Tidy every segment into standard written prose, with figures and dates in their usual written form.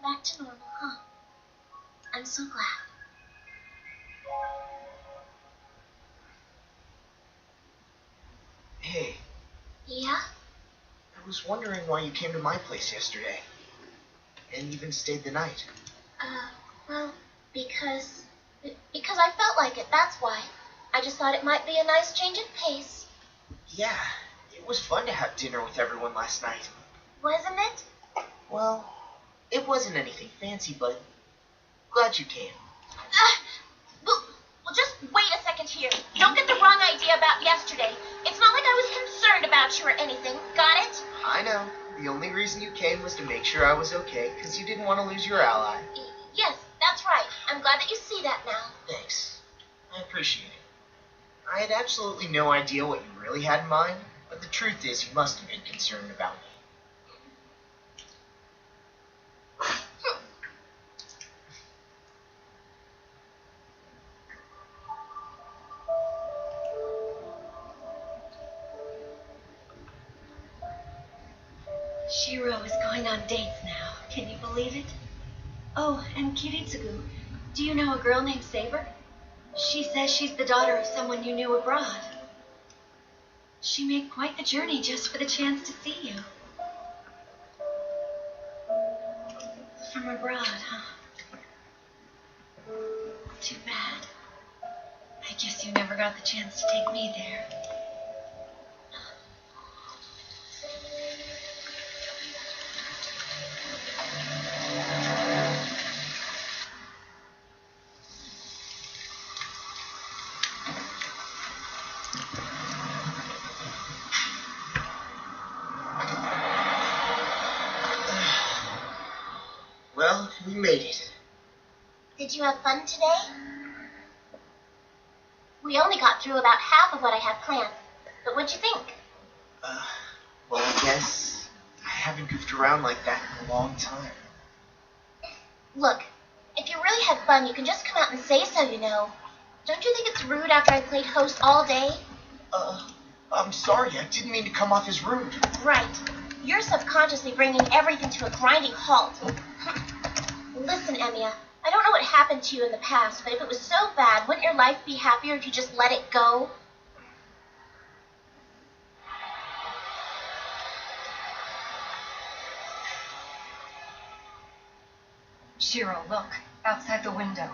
back to normal, huh? I'm so glad. Hey. Yeah? I was wondering why you came to my place yesterday. And even stayed the night. Well, because I felt like it, that's why. I just thought it might be a nice change of pace. Yeah, it was fun to have dinner with everyone last night. Wasn't it? Well, it wasn't anything fancy, but glad you came. Well, just wait a second here. Don't get the wrong idea about yesterday. It's not like I was concerned about you or anything. Got it? I know. The only reason you came was to make sure I was okay, because you didn't want to lose your ally. Yes, that's right. I'm glad that you see that now. Thanks. I appreciate it. I had absolutely no idea what you really had in mind, but the truth is you must have been concerned about me. Shiro is going on dates now. Can you believe it? Oh, and Kiritsugu, do you know a girl named Saber? She says she's the daughter of someone you knew abroad. She made quite the journey just for the chance to see you. From abroad, huh? Too bad. I guess you never got the chance to take me there. Well, we made it. Did you have fun today? We only got through about half of what I had planned. But what'd you think? Well, I guess I haven't goofed around like that in a long time. Look, if you really had fun, you can just come out and say so, you know. Don't you think it's rude after I played host all day? I'm sorry. I didn't mean to come off as rude. Right. You're subconsciously bringing everything to a grinding halt. Listen, Emiya, I don't know what happened to you in the past, but if it was so bad, wouldn't your life be happier if you just let it go? Shiro, look. Outside the window.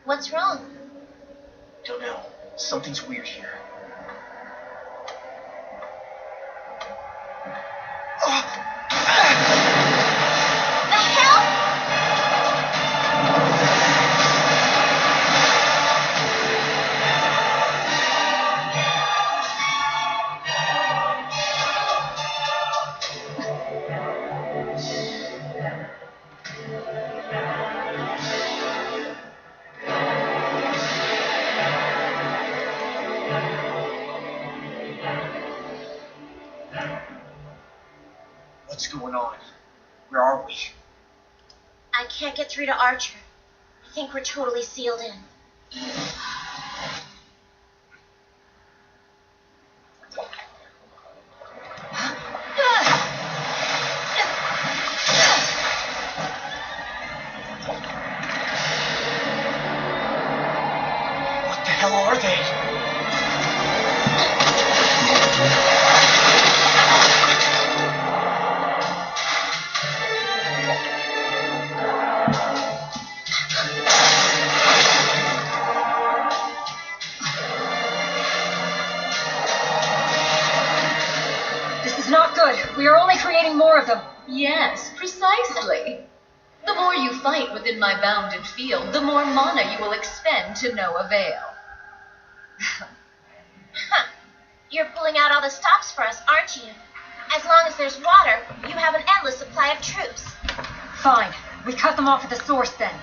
What's wrong? Don't know. Something's weird here. The hell? What's going on? Where are we? I can't get through to Archer. I think we're totally sealed in. What the hell are they? Not good. We are only creating more of them. Yes, precisely. The more you fight within my bounded field, the more mana you will expend to no avail. You're pulling out all the stops for us, aren't you? As long as there's water, you have an endless supply of troops. Fine. We cut them off at the source then.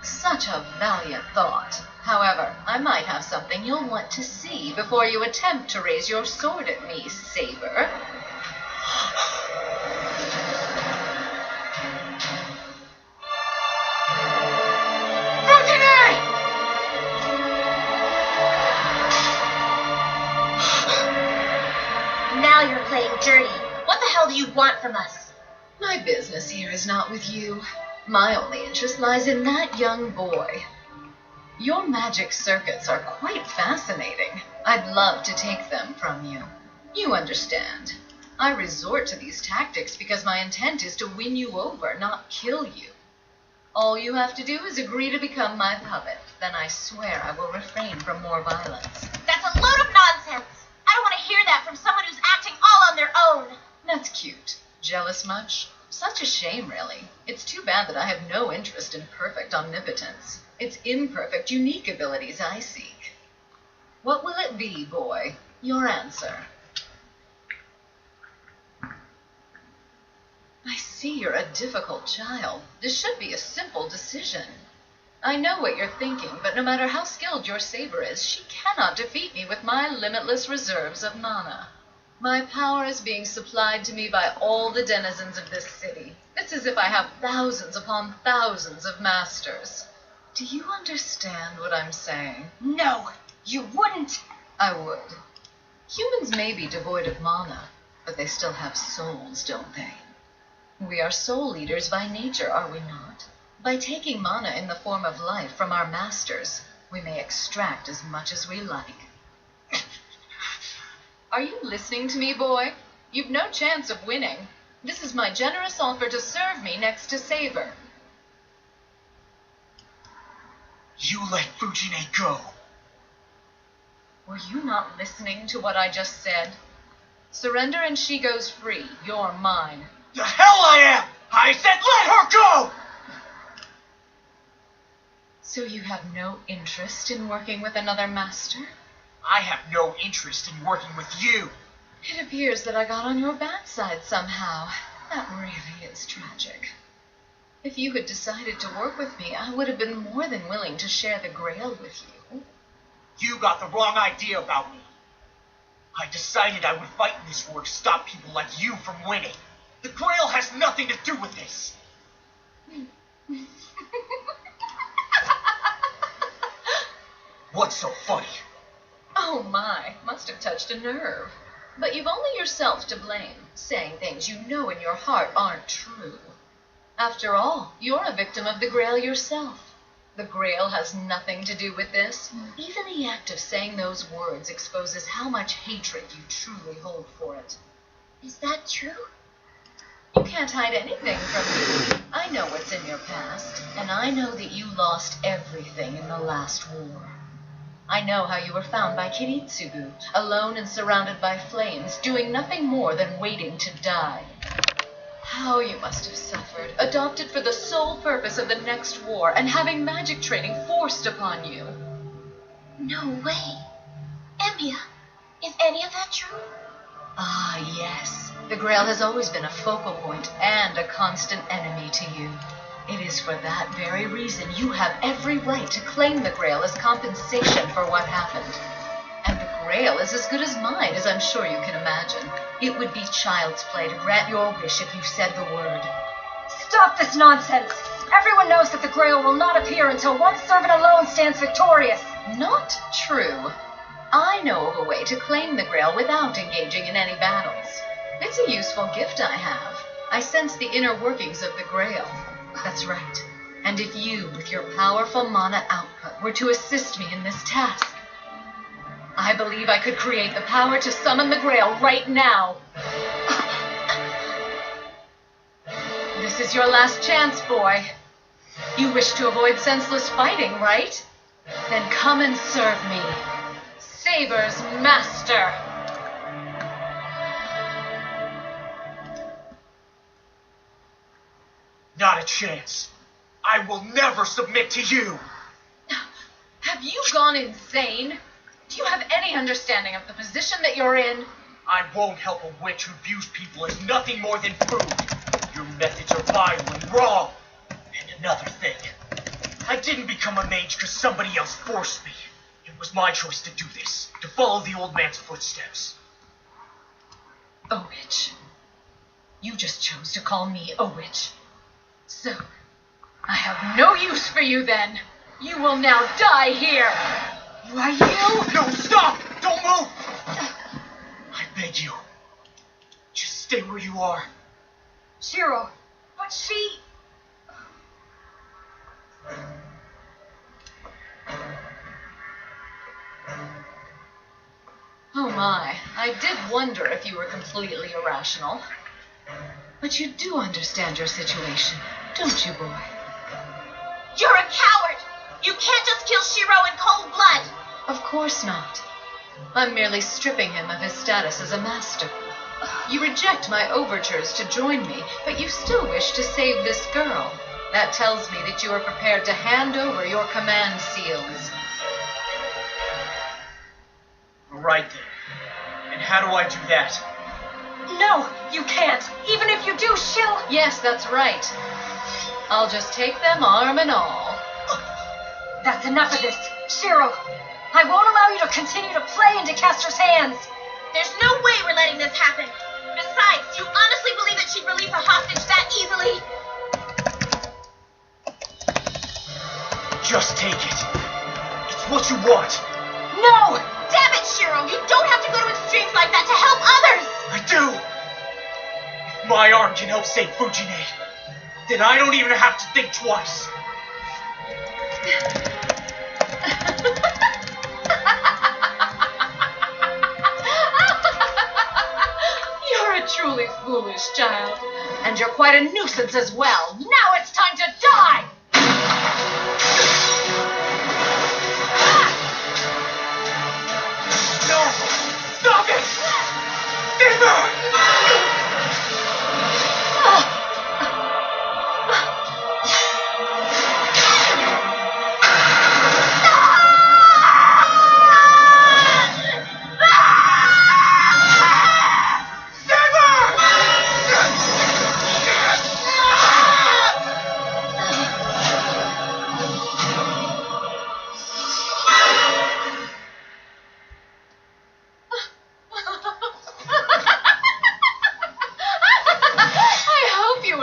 Such a valiant thought. However, I might have something you'll want to see before you attempt to raise your sword at me, Saber. Now you're playing dirty. What the hell do you want from us? My business here is not with you. My only interest lies in that young boy. Your magic circuits are quite fascinating. I'd love to take them from you. You understand. I resort to these tactics because my intent is to win you over, not kill you. All you have to do is agree to become my puppet. Then I swear I will refrain from more violence. That's a load of nonsense. I don't want to hear that from someone who's acting all on their own. That's cute. Jealous much? Such a shame, really. It's too bad that I have no interest in perfect omnipotence. It's imperfect, unique abilities I seek. What will it be, boy? Your answer. I see you're a difficult child. This should be a simple decision. I know what you're thinking, but no matter how skilled your saber is, she cannot defeat me with my limitless reserves of mana. My power is being supplied to me by all the denizens of this city. It's as if I have thousands upon thousands of masters. Do you understand what I'm saying? No, you wouldn't. I would. Humans may be devoid of mana, but they still have souls, don't they? We are soul eaters by nature, are we not? By taking mana in the form of life from our masters, we may extract as much as we like. Are you listening to me, boy? You've no chance of winning. This is my generous offer to serve me next to Saber. You let Fujine go. Were you not listening to what I just said? Surrender and she goes free. You're mine. The hell I am! I said let her go! So you have no interest in working with another master? I have no interest in working with you. It appears that I got on your bad side somehow. That really is tragic. If you had decided to work with me, I would have been more than willing to share the Grail with you. You got the wrong idea about me. I decided I would fight in this war to stop people like you from winning. The Grail has nothing to do with this. What's so funny? Oh my, must have touched a nerve. But you've only yourself to blame, saying things you know in your heart aren't true. After all, you're a victim of the Grail yourself. The Grail has nothing to do with this. Even the act of saying those words exposes how much hatred you truly hold for it. Is that true? You can't hide anything from me. I know what's in your past, and I know that you lost everything in the last war. I know how you were found by Kiritsugu, alone and surrounded by flames, doing nothing more than waiting to die. How you must have suffered, adopted for the sole purpose of the next war, and having magic training forced upon you. No way. Emiya, is any of that true? Ah, yes. The Grail has always been a focal point and a constant enemy to you. It is for that very reason you have every right to claim the Grail as compensation for what happened. And the Grail is as good as mine, as I'm sure you can imagine. It would be child's play to grant your wish if you said the word. Stop this nonsense. Everyone knows that the Grail will not appear until one servant alone stands victorious. Not true. I know of a way to claim the Grail without engaging in any battles. It's a useful gift I have. I sense the inner workings of the Grail. That's right. And if you, with your powerful mana output, were to assist me in this task, I believe I could create the power to summon the Grail right now. This is your last chance, boy. You wish to avoid senseless fighting, right? Then come and serve me. Saber's master. Not a chance. I will never submit to you. Have you gone insane? Do you have any understanding of the position that you're in? I won't help a witch who views people as nothing more than food. Your methods are vile and wrong. And another thing. I didn't become a mage because somebody else forced me. It was my choice to do this, to follow the old man's footsteps. A witch. You just chose to call me a witch. So, I have no use for you then. You will now die here. Why, you? No, stop! Don't move! I beg you. Just stay where you are. Shiro, but she... Oh my, I did wonder if you were completely irrational. But you do understand your situation, don't you, boy? You're a coward! You can't just kill Shiro in cold blood! Of course not. I'm merely stripping him of his status as a master. You reject my overtures to join me, but you still wish to save this girl. That tells me that you are prepared to hand over your command seals. Right then. And how do I do that? No, you can't. Even if you do, she'll... Yes, that's right. I'll just take them arm and all. That's enough of this. Shiro, I won't allow you to continue to play into Castor's hands. There's no way we're letting this happen. Besides, do you honestly believe that she'd release a hostage that easily? Just take it. It's what you want. No! Damn it, Shiro! You don't have to go to extremes like that to help others! I do! If my arm can help save Fujine, then I don't even have to think twice. You're a truly foolish child. And you're quite a nuisance as well. Now it's time to die! No! Stop it! Timber!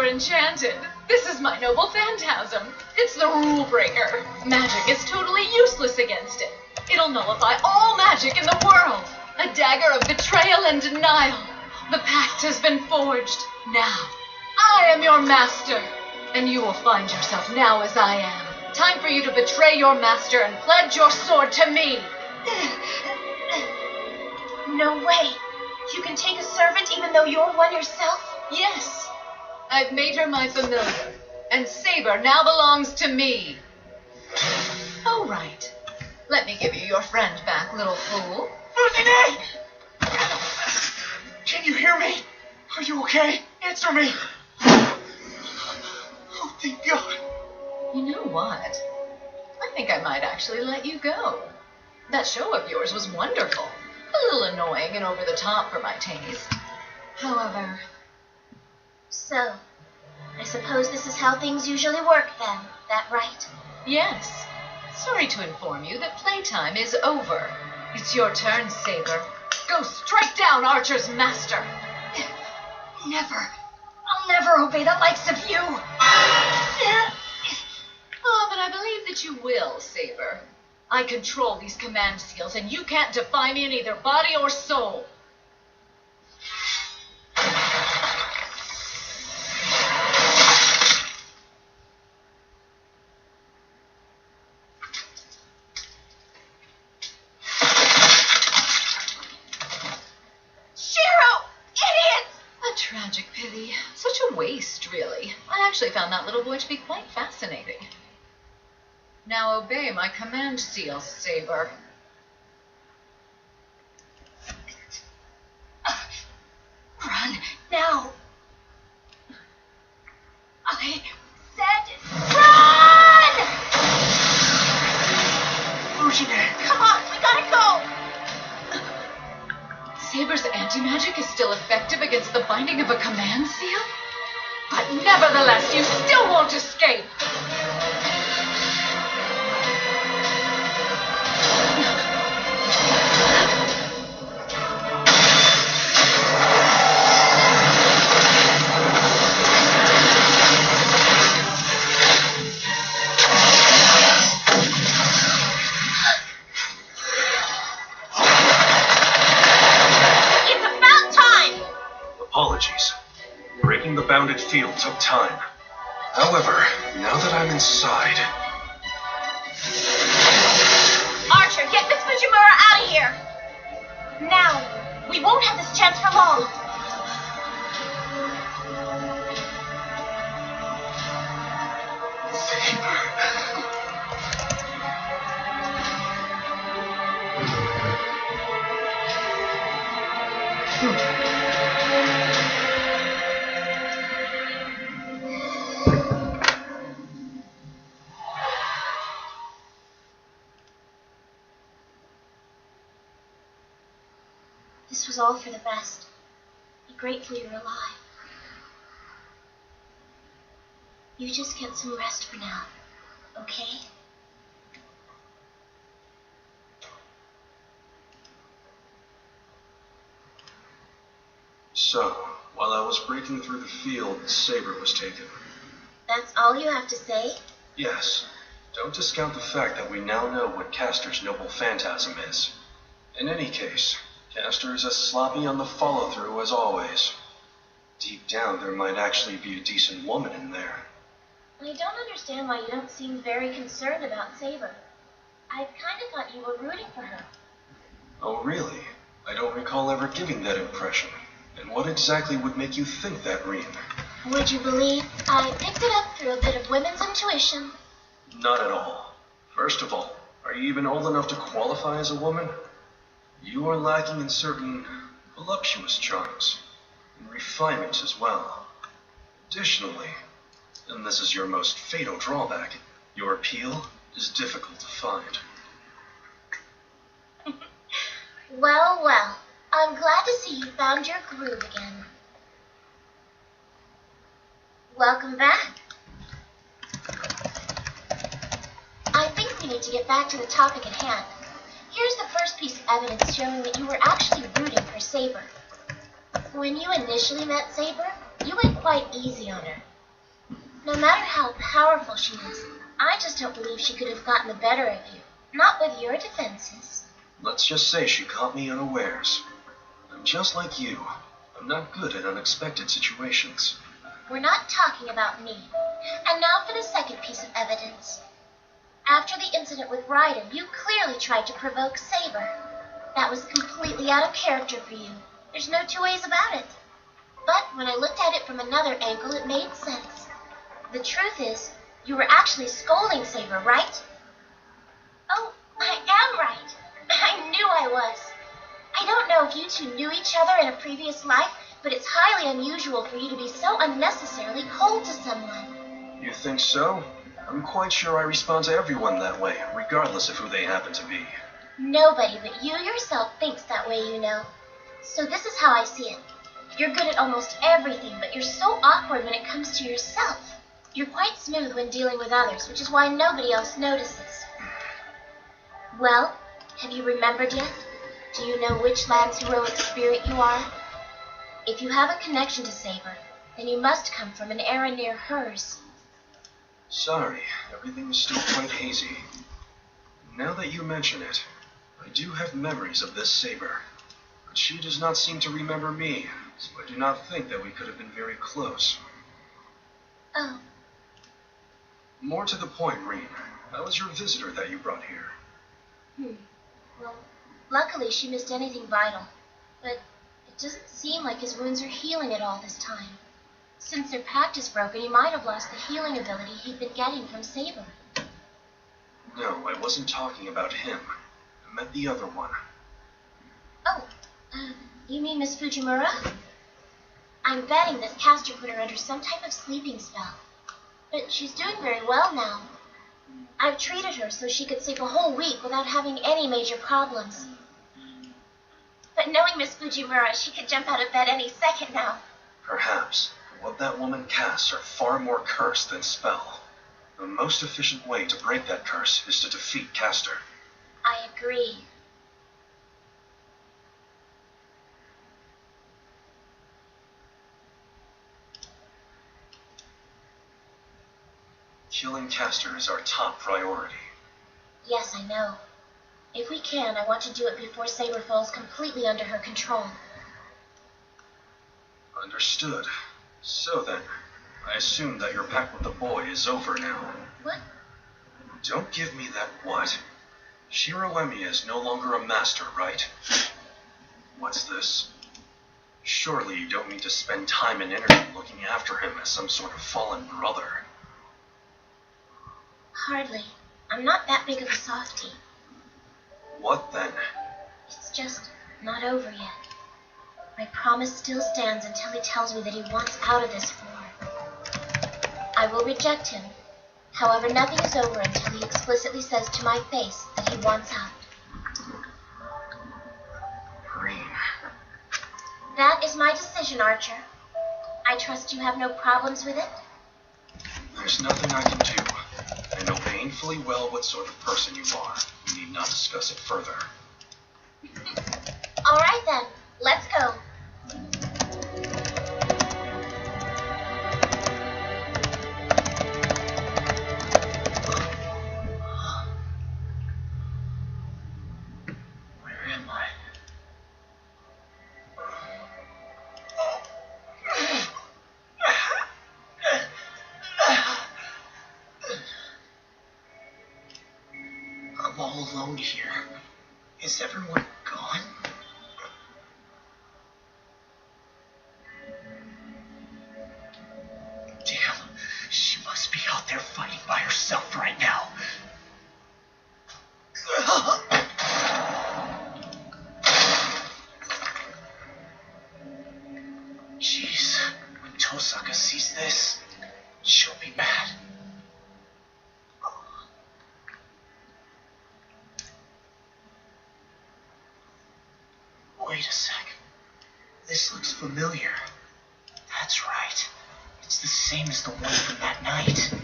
Enchanted. This is my noble phantasm. It's the rule breaker. Magic is totally useless against it. It'll nullify all magic in the world. A dagger of betrayal and denial. The pact has been forged. Now, I am your master. And you will find yourself now as I am. Time for you to betray your master and pledge your sword to me. No way. You can take a servant even though you're one yourself? Yes. I've made her my familiar, and Saber now belongs to me. Oh, right. Let me give you your friend back, little fool. Fujine! Can you hear me? Are you okay? Answer me! Oh, thank God. You know what? I think I might actually let you go. That show of yours was wonderful. A little annoying and over the top for my taste. However... So, I suppose this is how things usually work then, that right? Yes. Sorry to inform you that playtime is over. It's your turn, Saber. Go strike down Archer's master. Never. I'll never obey the likes of you. Oh, but I believe that you will, Saber. I control these command seals, and you can't defy me in either body or soul. Tragic pity. Such a waste, really. I actually found that little boy to be quite fascinating. Now obey my command seal, Saber. Run, now. I said run! Fujine! Come on, we gotta go! Saber's anti-magic is still effective against the binding of a command seal? But nevertheless, you still won't escape! Apologies. Breaking the bounded field took time. However, now that I'm inside... Archer, get Miss Fujimura out of here! Now, we won't have this chance for long. This was all for the best. Be grateful you're alive. You just get some rest for now, okay? So, while I was breaking through the field, Saber was taken. That's all you have to say? Yes. Don't discount the fact that we now know what Castor's noble phantasm is. In any case, Castor is as sloppy on the follow-through as always. Deep down, there might actually be a decent woman in there. I don't understand why you don't seem very concerned about Saber. I kind of thought you were rooting for her. Oh, really? I don't recall ever giving that impression. And what exactly would make you think that, Reen? Would you believe I picked it up through a bit of women's intuition? Not at all. First of all, are you even old enough to qualify as a woman? You are lacking in certain voluptuous charms, and refinement as well. Additionally, and this is your most fatal drawback, your appeal is difficult to find. Well, well, I'm glad to see you found your groove again. Welcome back. I think we need to get back to the topic at hand. Here's the first piece of evidence showing that you were actually rooting for Saber. When you initially met Saber, you went quite easy on her. No matter how powerful she is, I just don't believe she could have gotten the better of you. Not with your defenses. Let's just say she caught me unawares. I'm just like you. I'm not good at unexpected situations. We're not talking about me. And now for the second piece of evidence. After the incident with Ryder, you clearly tried to provoke Saber. That was completely out of character for you. There's no two ways about it. But when I looked at it from another angle, it made sense. The truth is, you were actually scolding Saber, right? Oh, I am right. I knew I was. I don't know if you two knew each other in a previous life, but it's highly unusual for you to be so unnecessarily cold to someone. You think so? I'm quite sure I respond to everyone that way, regardless of who they happen to be. Nobody but you yourself thinks that way, you know. So this is how I see it. You're good at almost everything, but you're so awkward when it comes to yourself. You're quite smooth when dealing with others, which is why nobody else notices. Well, have you remembered yet? Do you know which land's heroic spirit you are? If you have a connection to Saber, then you must come from an era near hers. Sorry, everything is still quite hazy. Now that you mention it, I do have memories of this Saber. But she does not seem to remember me, so I do not think that we could have been very close. Oh. More to the point, Reen, how was your visitor that you brought here? Well, luckily she missed anything vital. But it doesn't seem like his wounds are healing at all this time. Since their pact is broken, he might have lost the healing ability he'd been getting from Saber. No, I wasn't talking about him. I meant the other one. Oh, you mean Miss Fujimura? I'm betting that Castor put her under some type of sleeping spell. But she's doing very well now. I've treated her so she could sleep a whole week without having any major problems. But knowing Miss Fujimura, she could jump out of bed any second now. Perhaps. What that woman casts are far more curse than spell. The most efficient way to break that curse is to defeat Castor. I agree. Killing Castor is our top priority. Yes, I know. If we can, I want to do it before Saber falls completely under her control. Understood. So then, I assume that your pact with the boy is over now. What? Don't give me that what. Shiro Emi is no longer a master, right? What's this? Surely you don't need to spend time and energy looking after him as some sort of fallen brother. Hardly. I'm not that big of a softie. What then? It's just not over yet. My promise still stands until he tells me that he wants out of this war. I will reject him. However, nothing is over until he explicitly says to my face that he wants out. Green. That is my decision, Archer. I trust you have no problems with it? There's nothing I can do. I know painfully well what sort of person you are. We need not discuss it further. All right then, let's go. Where am I? I'm all alone here. Is everyone gone? Damn, she must be out there fighting by herself right now. Jeez, when Tosaka sees this, she'll be mad. Wait a sec. This looks familiar. That's right. It's the same as the one from that night.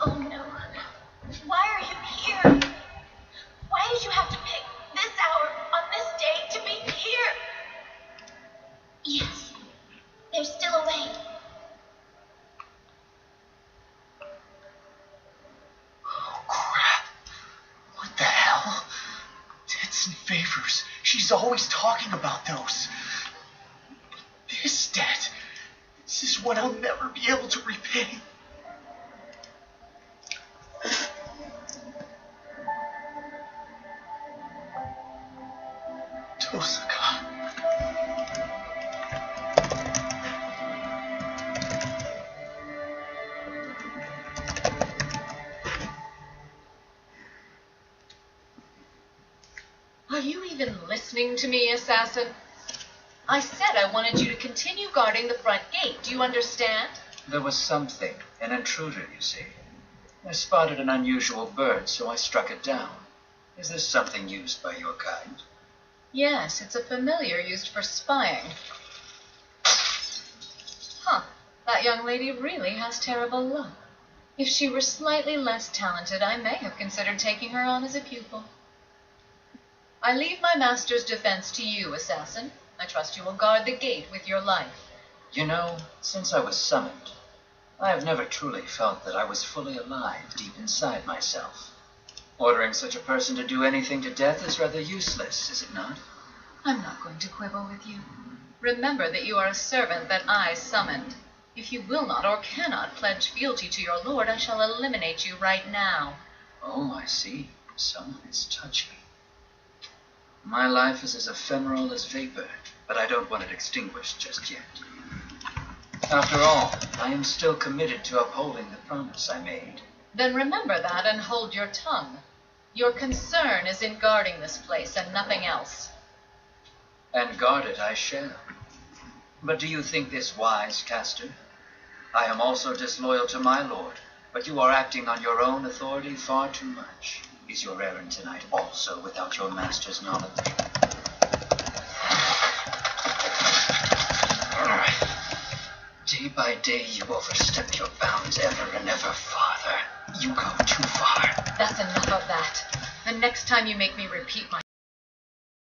Oh no. Why are you here? Why did you have to pick this hour on this day to be here? Yes, there's still a way. Oh, crap. What the hell? Debts and favors. She's always talking about those. But this debt, this is one I'll never be able to repay. Tosaka. Are you even listening to me, assassin? I said I wanted you to continue guarding the front gate. Do you understand? There was something, an intruder, you see. I spotted an unusual bird, so I struck it down. Is this something used by your kind? Yes, it's a familiar used for spying. Huh, that young lady really has terrible luck. If she were slightly less talented, I may have considered taking her on as a pupil. I leave my master's defense to you, assassin. I trust you will guard the gate with your life. You know, since I was summoned, I have never truly felt that I was fully alive deep inside myself. Ordering such a person to do anything to death is rather useless, is it not? I'm not going to quibble with you. Remember that you are a servant that I summoned. If you will not or cannot pledge fealty to your lord, I shall eliminate you right now. Oh, I see. Someone is touchy. My life is as ephemeral as vapor, but I don't want it extinguished just yet. After all, I am still committed to upholding the promise I made. Then remember that and hold your tongue. Your concern is in guarding this place and nothing else. And guard it I shall. But do you think this wise, Castor? I am also disloyal to my lord, but you are acting on your own authority far too much. Is your errand tonight also without your master's knowledge? Day by day you overstep your bounds ever and ever farther. You go too far. That's enough of that. And next time you make me repeat my